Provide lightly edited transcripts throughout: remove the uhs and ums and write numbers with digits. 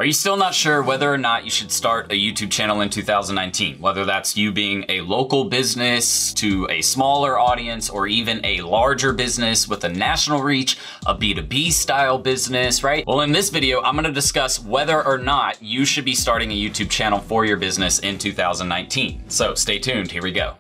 Are you still not sure whether or not you should start a YouTube channel in 2019? Whether that's you being a local business to a smaller audience or even a larger business with a national reach, a B2B style business, right? Well, in this video, I'm gonna discuss whether or not you should be starting a YouTube channel for your business in 2019. So stay tuned, here we go.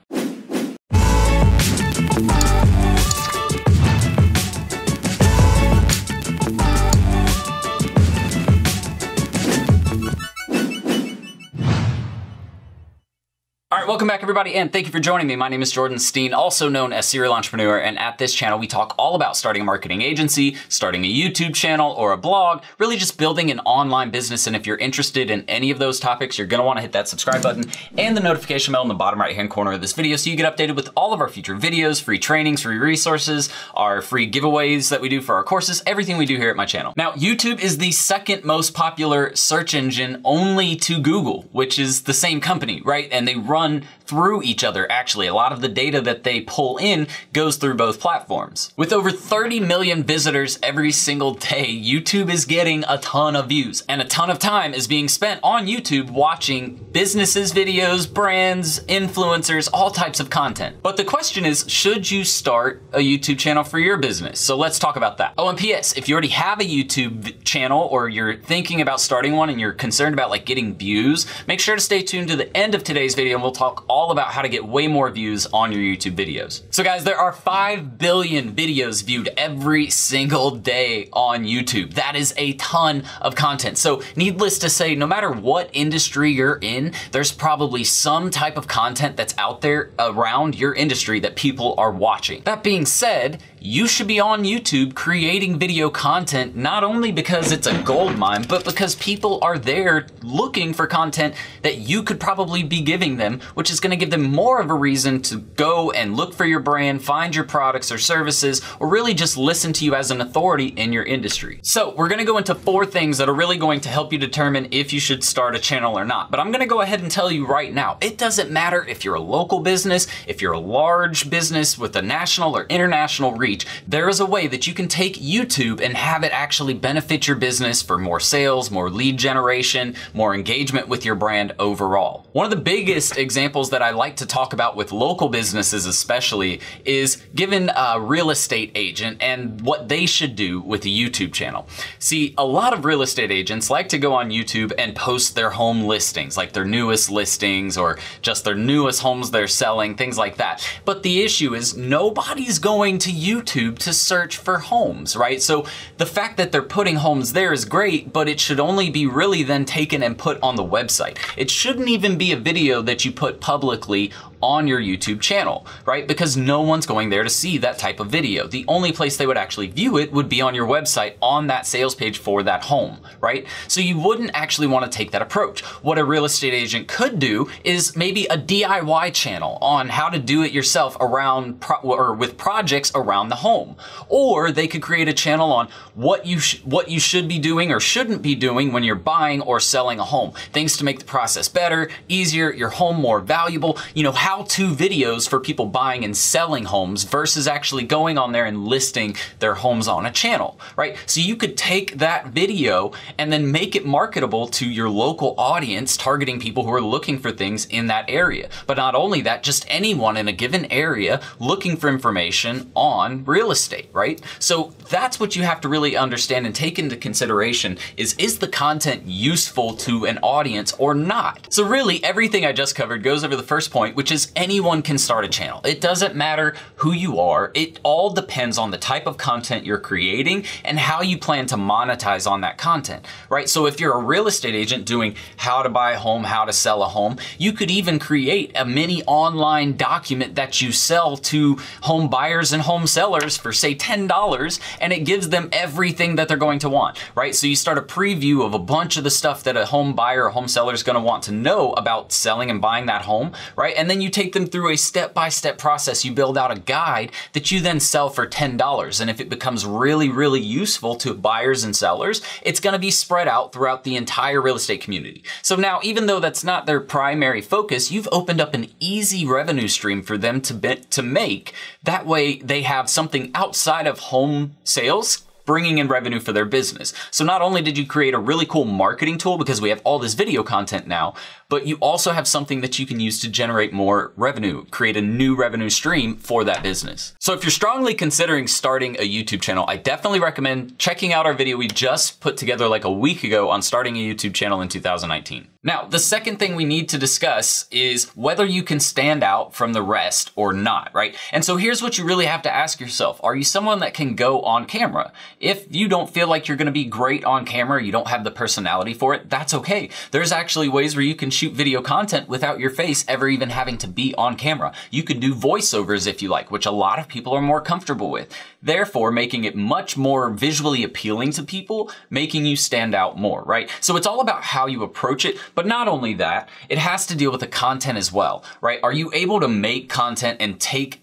All right, welcome back everybody, and thank you for joining me. My name is Jordan Steen, also known as Serial Entrepreneur, and at this channel, we talk all about starting a marketing agency, starting a YouTube channel or a blog, really just building an online business. And if you're interested in any of those topics, you're gonna wanna hit that subscribe button and the notification bell in the bottom right-hand corner of this video so you get updated with all of our future videos, free trainings, free resources, our free giveaways that we do for our courses, everything we do here at my channel. Now, YouTube is the second most popular search engine only to Google, which is the same company, right? And they run through each other. Actually, a lot of the data that they pull in goes through both platforms. With over 30 million visitors every single day, YouTube is getting a ton of views, and a ton of time is being spent on YouTube watching businesses, videos, brands, influencers, all types of content. But the question is, should you start a YouTube channel for your business? So let's talk about that. Oh, and PS, if you already have a YouTube channel or you're thinking about starting one and you're concerned about like getting views, make sure to stay tuned to the end of today's video and we'll talk all about how to get way more views on your YouTube videos. So guys, there are 5 billion videos viewed every single day on YouTube. That is a ton of content. So needless to say, no matter what industry you're in, there's probably some type of content that's out there around your industry that people are watching. That being said, you should be on YouTube creating video content, not only because it's a gold mine, but because people are there looking for content that you could probably be giving them, which is gonna give them more of a reason to go and look for your brand, find your products or services, or really just listen to you as an authority in your industry. So we're gonna go into 4 things that are really going to help you determine if you should start a channel or not. But I'm gonna go ahead and tell you right now, it doesn't matter if you're a local business, if you're a large business with a national or international reach, there is a way that you can take YouTube and have it actually benefit your business for more sales, more lead generation, more engagement with your brand overall. One of the biggest examples that I like to talk about with local businesses especially is given a real estate agent and what they should do with a YouTube channel. See, a lot of real estate agents like to go on YouTube and post their home listings, like their newest listings or just their newest homes they're selling, things like that. But the issue is nobody's going to YouTube to search for homes, right? So the fact that they're putting homes there is great, but it should only be really then taken and put on the website. It shouldn't even be a video that you put publicly on your YouTube channel, right? Because no one's going there to see that type of video. The only place they would actually view it would be on your website on that sales page for that home, right? So you wouldn't actually want to take that approach. What a real estate agent could do is maybe a DIY channel on how to do it yourself around or with projects around the home. Or they could create a channel on what you should be doing or shouldn't be doing when you're buying or selling a home. Things to make the process better, easier, your home more valuable, you know, how-to videos for people buying and selling homes versus actually going on there and listing their homes on a channel, right? So you could take that video and then make it marketable to your local audience, targeting people who are looking for things in that area. But not only that, just anyone in a given area looking for information on real estate, right? So that's what you have to really understand and take into consideration is the content useful to an audience or not? So really everything I just covered goes over the first point, which is anyone can start a channel. It doesn't matter who you are. It all depends on the type of content you're creating and how you plan to monetize on that content, right? So if you're a real estate agent doing how to buy a home, how to sell a home, you could even create a mini online document that you sell to home buyers and home sellers for say $10, and it gives them everything that they're going to want, right? So you start a preview of a bunch of the stuff that a home buyer or home seller is going to want to know about selling and buying that home, right? And then you take them through a step-by-step process. You build out a guide that you then sell for $10. And if it becomes really, really useful to buyers and sellers, it's gonna be spread out throughout the entire real estate community. So now, even though that's not their primary focus, you've opened up an easy revenue stream for them to make. That way they have something outside of home sales bringing in revenue for their business. So not only did you create a really cool marketing tool because we have all this video content now, but you also have something that you can use to generate more revenue, create a new revenue stream for that business. So if you're strongly considering starting a YouTube channel, I definitely recommend checking out our video we just put together like a week ago on starting a YouTube channel in 2019. Now, the second thing we need to discuss is whether you can stand out from the rest or not, right? And so here's what you really have to ask yourself. Are you someone that can go on camera? If you don't feel like you're gonna be great on camera, you don't have the personality for it, that's okay. There's actually ways where you can shoot video content without your face ever even having to be on camera. You could do voiceovers if you like, which a lot of people are more comfortable with. Therefore, making it much more visually appealing to people, making you stand out more, right? So it's all about how you approach it, but not only that, it has to deal with the content as well, right? Are you able to make content and take,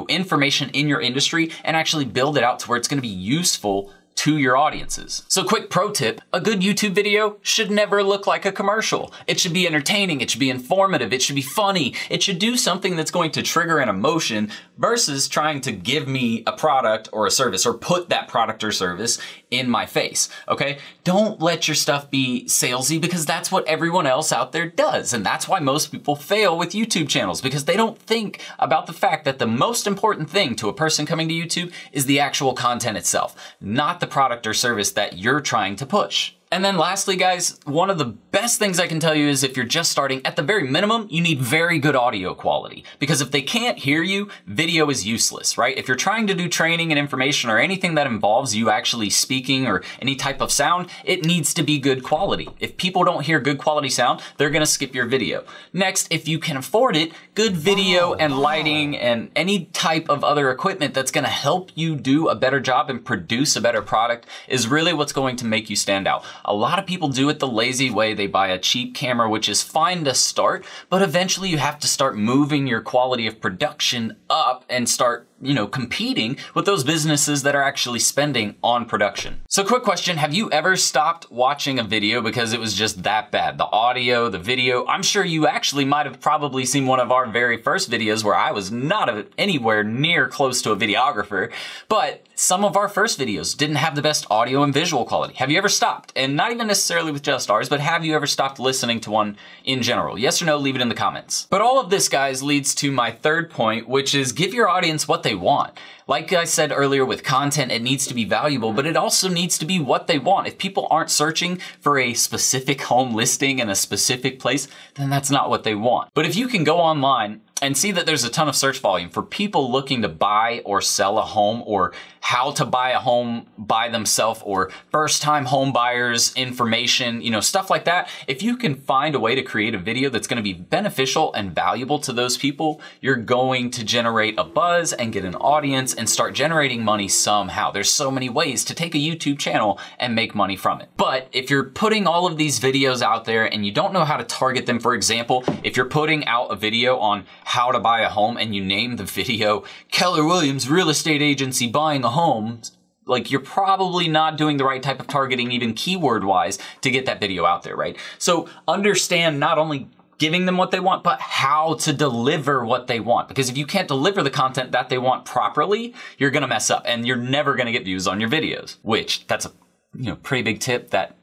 information in your industry and actually build it out to where it's gonna be useful to your audiences? So quick pro tip, a good YouTube video should never look like a commercial. It should be entertaining, it should be informative, it should be funny, it should do something that's going to trigger an emotion versus trying to give me a product or a service or put that product or service in my face, okay? Don't let your stuff be salesy because that's what everyone else out there does. And that's why most people fail with YouTube channels because they don't think about the fact that the most important thing to a person coming to YouTube is the actual content itself, not the product or service that you're trying to push. And then lastly, guys, one of the best things I can tell you is if you're just starting, at the very minimum, you need very good audio quality. Because if they can't hear you, video is useless, right? If you're trying to do training and information or anything that involves you actually speaking or any type of sound, it needs to be good quality. If people don't hear good quality sound, they're gonna skip your video. Next, if you can afford it, good video and lighting and any type of other equipment that's gonna help you do a better job and produce a better product is really what's going to make you stand out. A lot of people do it the lazy way. They buy a cheap camera, which is fine to start, but eventually you have to start moving your quality of production up and start, competing with those businesses that are actually spending on production. So quick question, have you ever stopped watching a video because it was just that bad? The audio, the video, I'm sure you actually might have probably seen one of our very first videos where I was not anywhere near close to a videographer, but some of our first videos didn't have the best audio and visual quality. Have you ever stopped? And not even necessarily with just ours, but have you ever stopped listening to one in general? Yes or no, leave it in the comments. But all of this, guys, leads to my third point, which is give your audience what they want. Like I said earlier with content, it needs to be valuable, but it also needs to be what they want. If people aren't searching for a specific home listing in a specific place, then that's not what they want. But if you can go online and see that there's a ton of search volume for people looking to buy or sell a home or how to buy a home by themselves or first-time home buyers information, stuff like that. If you can find a way to create a video that's gonna be beneficial and valuable to those people, you're going to generate a buzz and get an audience and start generating money somehow. There's so many ways to take a YouTube channel and make money from it. But if you're putting all of these videos out there and you don't know how to target them, for example, if you're putting out a video on how to buy a home and you name the video Keller Williams Real Estate Agency Buying a Home, like you're probably not doing the right type of targeting even keyword wise to get that video out there, right? So understand not only giving them what they want, but how to deliver what they want. Because if you can't deliver the content that they want properly, you're gonna mess up and you're never gonna get views on your videos, which that's a pretty big tip. That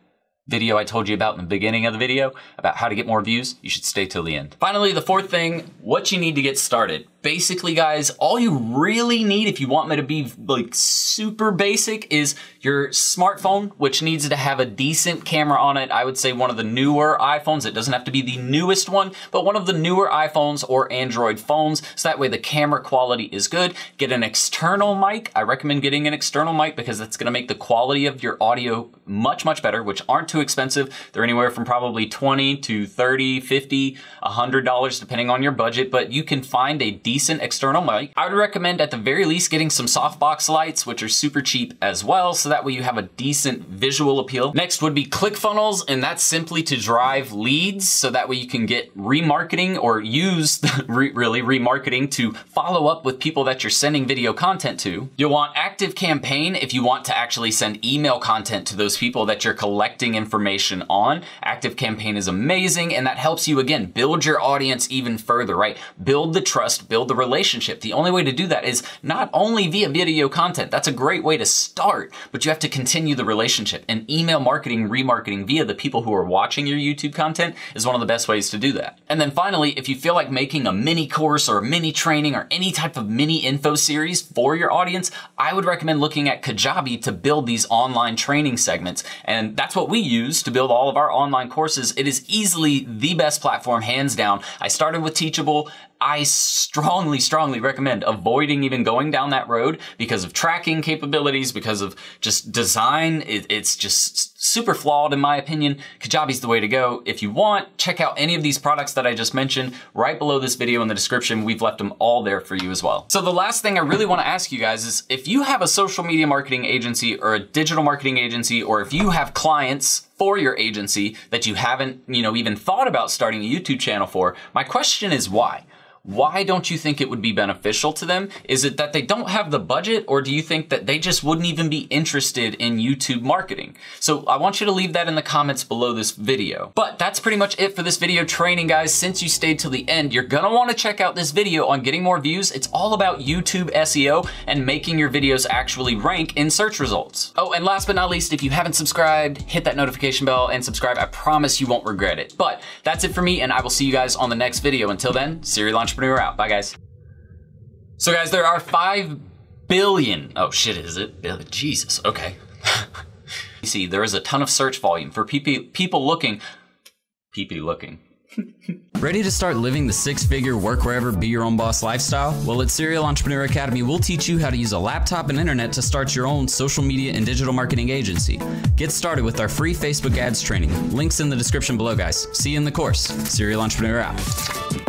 video I told you about in the beginning of the video about how to get more views, you should stay till the end. Finally, the fourth thing, what you need to get started. Basically, guys, all you really need, if you want me to be like super basic, is your smartphone, which needs to have a decent camera on it. I would say one of the newer iPhones. It doesn't have to be the newest one, but one of the newer iPhones or Android phones, so that way the camera quality is good. Get an external mic. I recommend getting an external mic because that's gonna make the quality of your audio much, much better, which aren't too expensive. They're anywhere from probably $20 to $30, $50, $100, depending on your budget, but you can find a decent external mic. I would recommend at the very least getting some softbox lights, which are super cheap as well, so that way you have a decent visual appeal. Next would be ClickFunnels, and that's simply to drive leads, so that way you can get remarketing or use really remarketing to follow up with people that you're sending video content to. You'll want ActiveCampaign if you want to actually send email content to those people that you're collecting information on. ActiveCampaign is amazing, and that helps you, again, build your audience even further, right? Build the trust, build build the relationship. The only way to do that is not only via video content. That's a great way to start, but you have to continue the relationship. And email marketing, remarketing via the people who are watching your YouTube content is one of the best ways to do that. And then finally, if you feel like making a mini course or a mini training or any type of mini info series for your audience, I would recommend looking at Kajabi to build these online training segments. And that's what we use to build all of our online courses. It is easily the best platform, hands down. I started with Teachable. I strongly recommend avoiding even going down that road because of tracking capabilities, because of just design. It's just super flawed in my opinion. Kajabi's the way to go. If you want, check out any of these products that I just mentioned right below this video in the description. We've left them all there for you as well. So the last thing I really want to ask you guys is if you have a social media marketing agency or a digital marketing agency, or if you have clients for your agency that you haven't, even thought about starting a YouTube channel for, my question is why? Why don't you think it would be beneficial to them? Is it that they don't have the budget, or do you think that they just wouldn't even be interested in YouTube marketing? So I want you to leave that in the comments below this video. But that's pretty much it for this video training, guys. Since you stayed till the end, you're gonna wanna check out this video on getting more views. It's all about YouTube SEO and making your videos actually rank in search results. Oh, and last but not least, if you haven't subscribed, hit that notification bell and subscribe. I promise you won't regret it. But that's it for me, and I will see you guys on the next video. Until then, Serial Entrepreneur out. Bye, guys. So, guys, there are 5 billion. Oh, shit, is it? Jesus, okay. You see, there is a ton of search volume for people looking. Ready to start living the 6-figure work wherever, be your own boss lifestyle? Well, at Serial Entrepreneur Academy, we'll teach you how to use a laptop and internet to start your own social media and digital marketing agency. Get started with our free Facebook ads training. Links in the description below, guys. See you in the course. Serial Entrepreneur out.